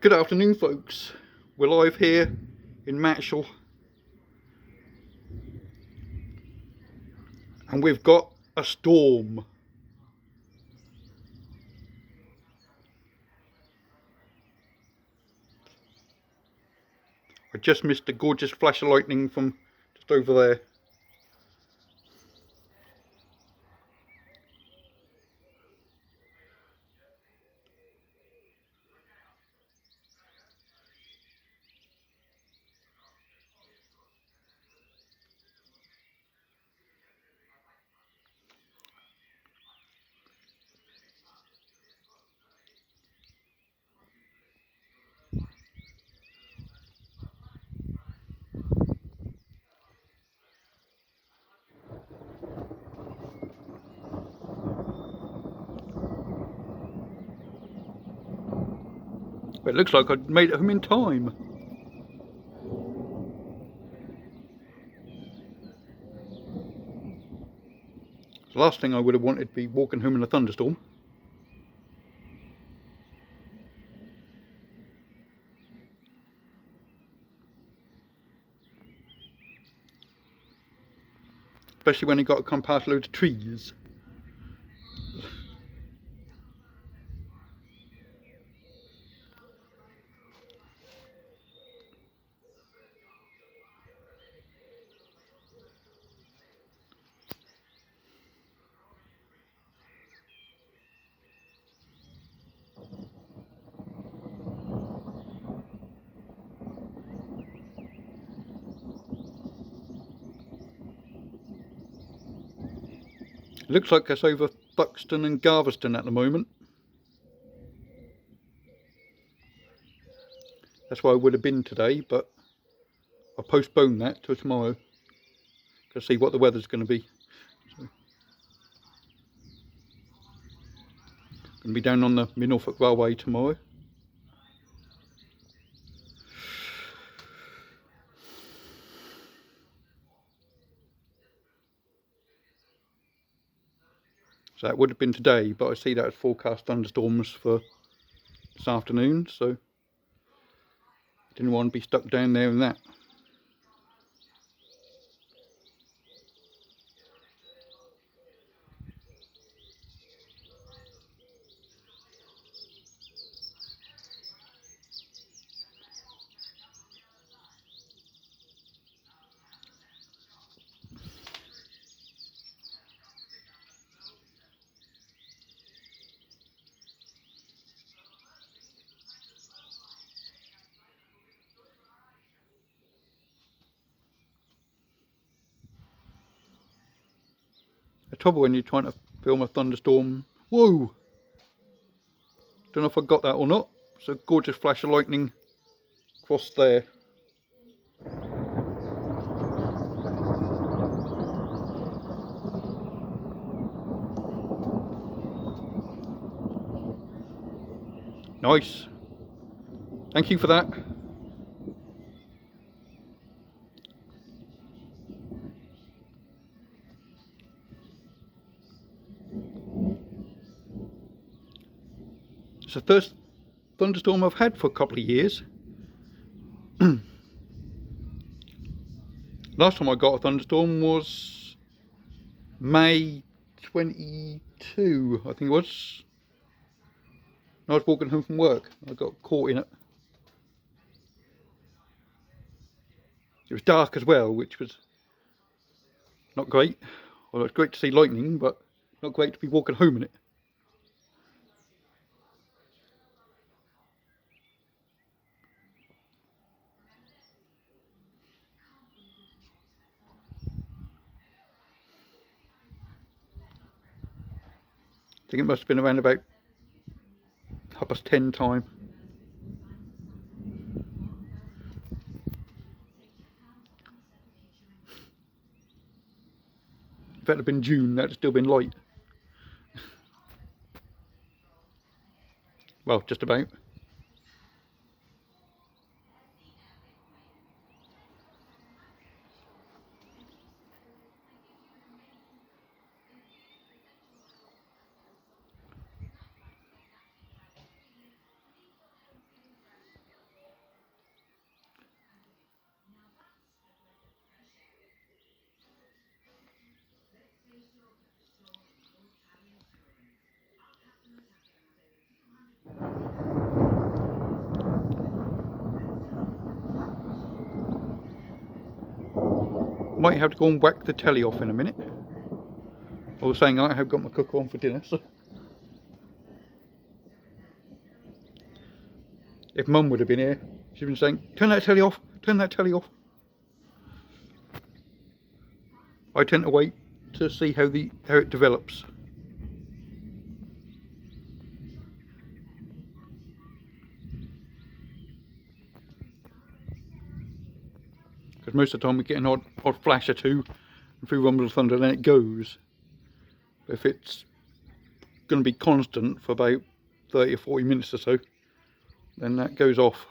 Good afternoon, folks. We're live here in Mattishall, and we've got a storm. I just missed a gorgeous flash of lightning from just over there. But it looks like I made it home in time. The last thing I would have wanted to be walking home in a thunderstorm. Especially when you got to come past loads of trees. It looks like it's over Buxton and Galveston at the moment. That's where I would have been today, but I'll postpone that till tomorrow to see what the weather's going to be. So, going to be down on the Norfolk Railway tomorrow. So that would have been today, but I see that as forecast thunderstorms for this afternoon, so didn't want to be stuck down there in that. The trouble when you're trying to film a thunderstorm, whoa! Don't know if I got that or not. It's a gorgeous flash of lightning across there. Nice. Thank you for that. It's the first thunderstorm I've had for a couple of years. Last time I got a thunderstorm was May 22, I think it was. I was walking home from work. I got caught in it. It was dark as well, which was not great. Well, it's great to see lightning, but not great to be walking home in it. I think it must have been around about 10:30 time. If that had been June, that'd still been light. Well, just about. Might have to go and whack the telly off in a minute. I was saying I have got my cooker on for dinner, so if Mum would have been here, she'd been saying, turn that telly off, turn that telly off. I tend to wait to see how it develops. Because most of the time we get an odd flash or two through Rumble of Thunder, then it goes. But if it's going to be constant for about 30 or 40 minutes or so, then that goes off.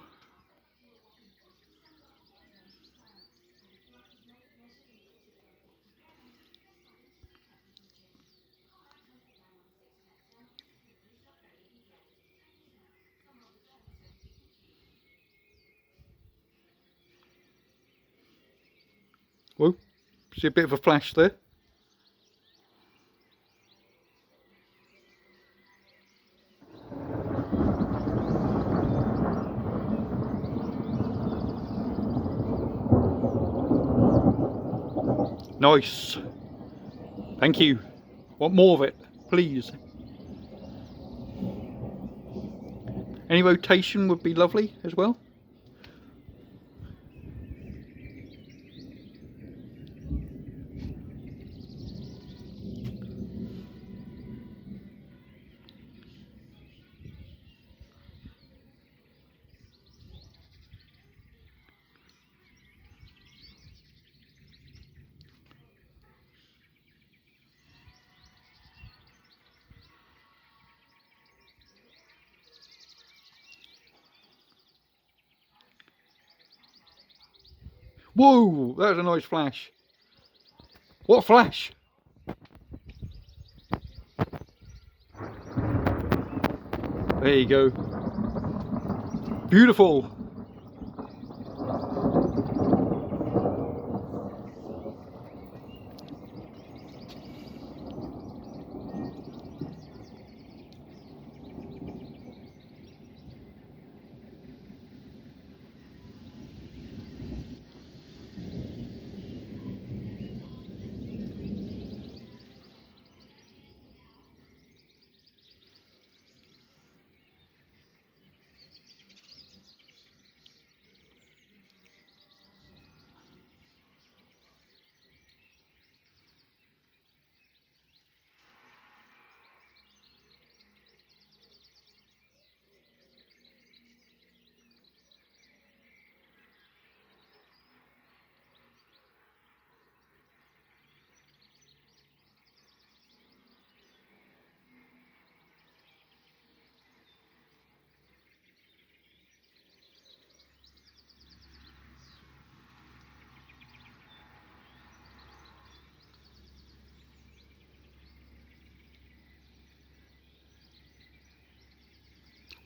Well, see a bit of a flash there. Nice. Thank you. Want more of it, please. Any rotation would be lovely as well. Whoa, that was a nice flash. What a flash! There you go. Beautiful.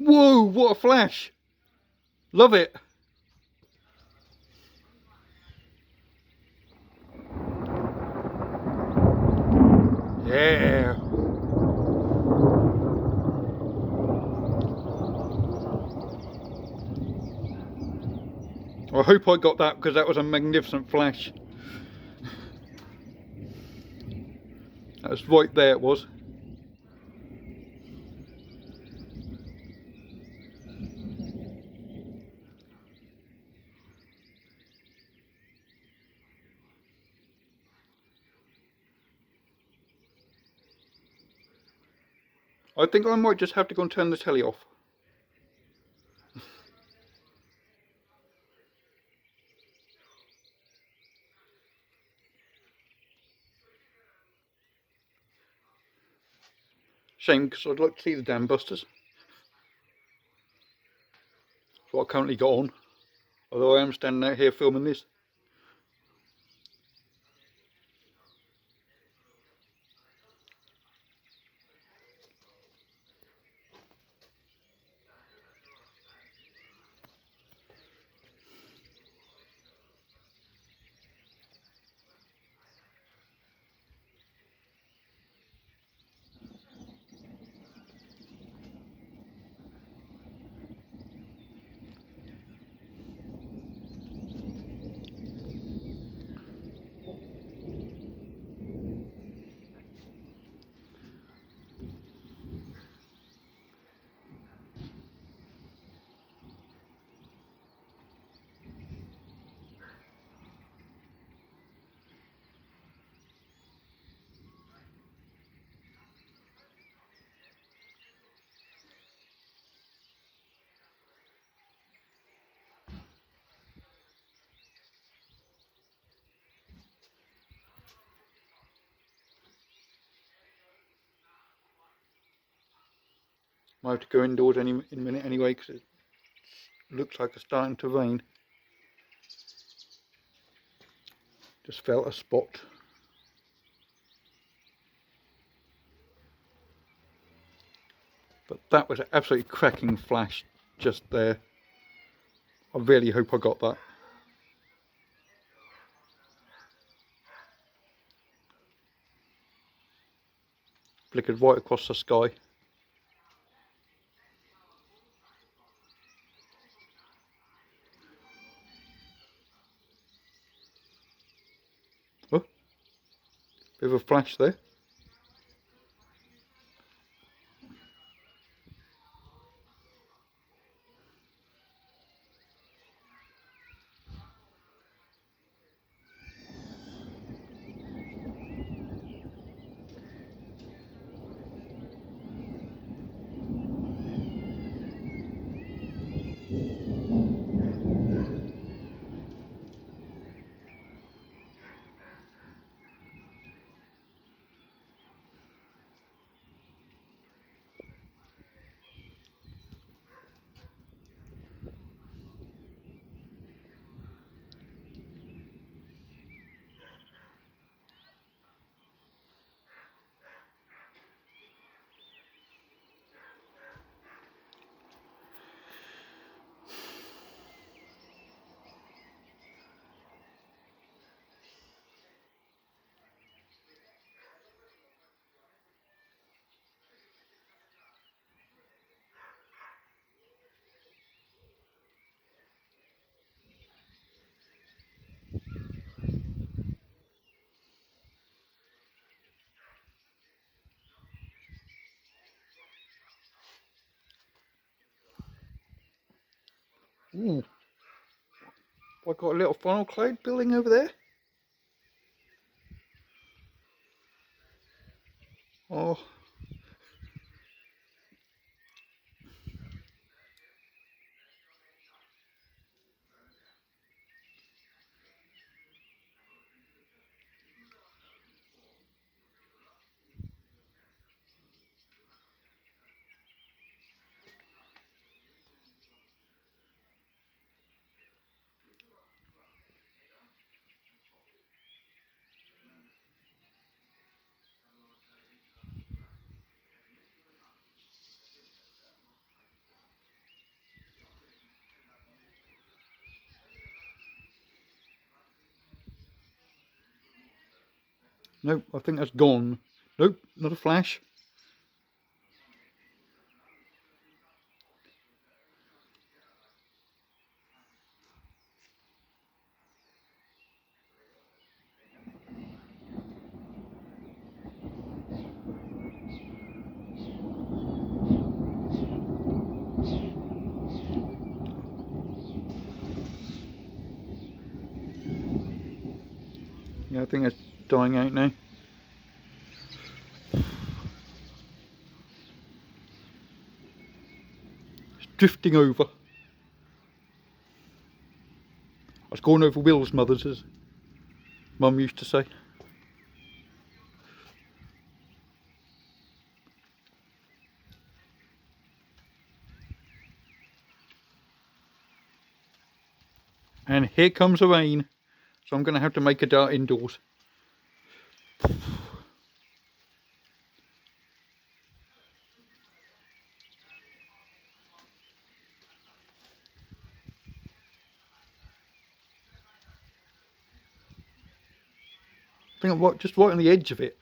Whoa, what a flash! Love it! Yeah! I hope I got that because that was a magnificent flash. That was right there, it was. I think I might just have to go and turn the telly off. Shame, because I'd like to see the Dam Busters. That's what I currently got on. Although I am standing out here filming this. Might have to go indoors in a minute anyway, because it looks like it's starting to rain. Just felt a spot. But that was an absolutely cracking flash just there. I really hope I got that. Flickered right across the sky. Oh, bit of a flash there. Ooh. I got a little funnel cloud building over there. Oh. Nope, I think that's gone. Nope, not a flash. Yeah, I think it's dying out now. It's drifting over. I was going over Will's mother's, as Mum used to say. And here comes the rain, so I'm going to have to make a dart indoors. I think I'm just right on the edge of it.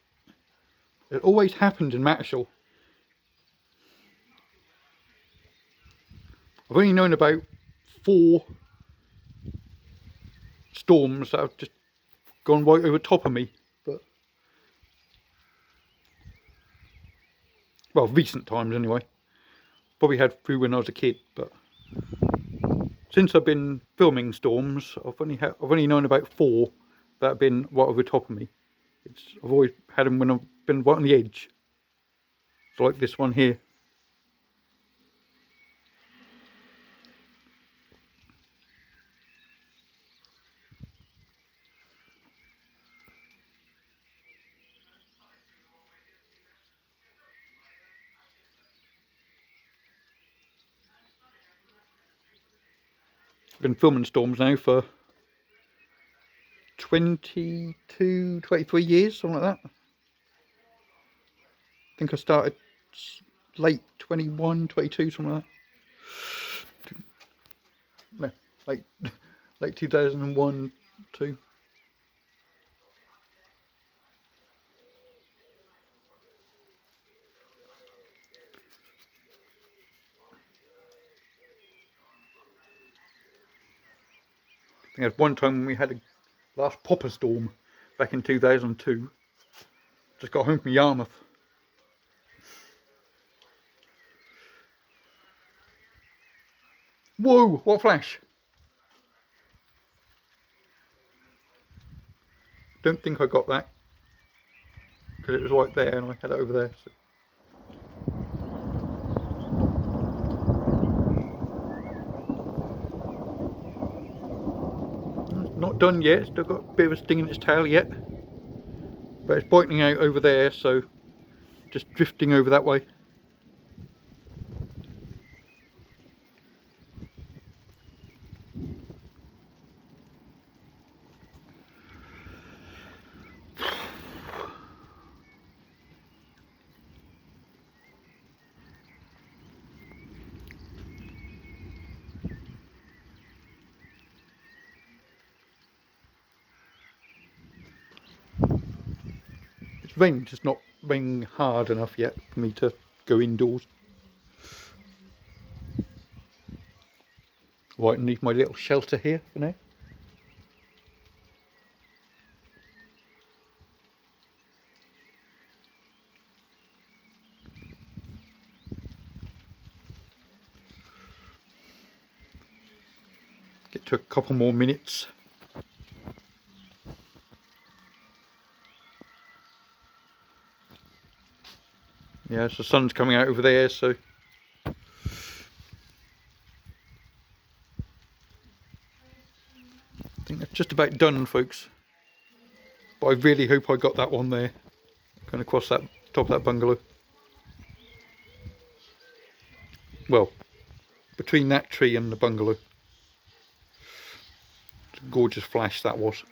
It always happened in Mattishall. I've only known about 4 storms that have just gone right over top of me. But, well, recent times anyway. Probably had through when I was a kid, but since I've been filming storms, I've only known about 4 that have been right over top of me. I've always had them when I've been right on the edge. So like this one here. been filming storms now for 22, 23 years, something like that. I think I started late 21, 22, something like that. No, late 2001, 2. I think there was one time when we had a last popper storm back in 2002. Just got home from Yarmouth. Whoa, what flash! Don't think I got that, because it was right there and I had it over there. So. It's not done yet, still got a bit of a sting in its tail yet. But it's brightening out over there, so just drifting over that way. It's raining, just not raining hard enough yet for me to go indoors. Right, I need my little shelter here for now. Get to a couple more minutes. Yeah, so the sun's coming out over there, so I think that's just about done, folks. But I really hope I got that one there, going across that top of that bungalow. Well, between that tree and the bungalow. It's a gorgeous flash that was.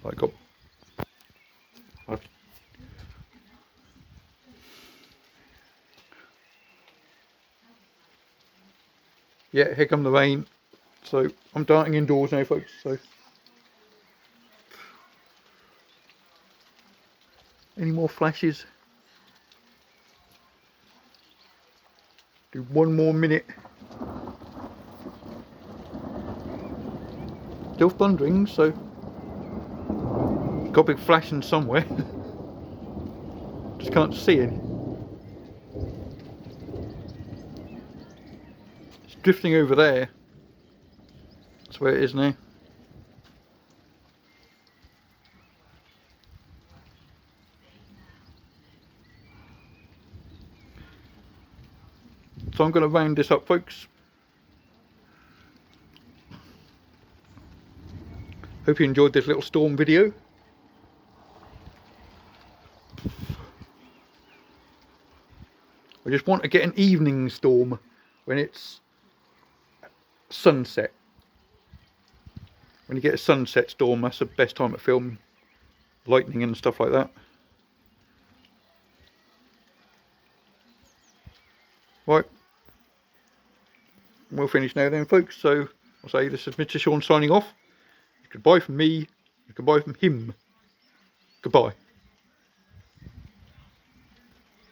I got. Yeah, here come the rain. So I'm darting indoors now, folks. So any more flashes? Do one more minute. Still thundering, so got a big flashing somewhere. Just can't see any. It's drifting over there. That's where it is now. So I'm going to round this up, folks. Hope you enjoyed this little storm video. I just want to get an evening storm when it's sunset. When you get a sunset storm, that's the best time to film lightning and stuff like that. Right, we'll finish now then, folks. So I'll say this is Mattishall signing off. Goodbye from me, goodbye from him. Goodbye.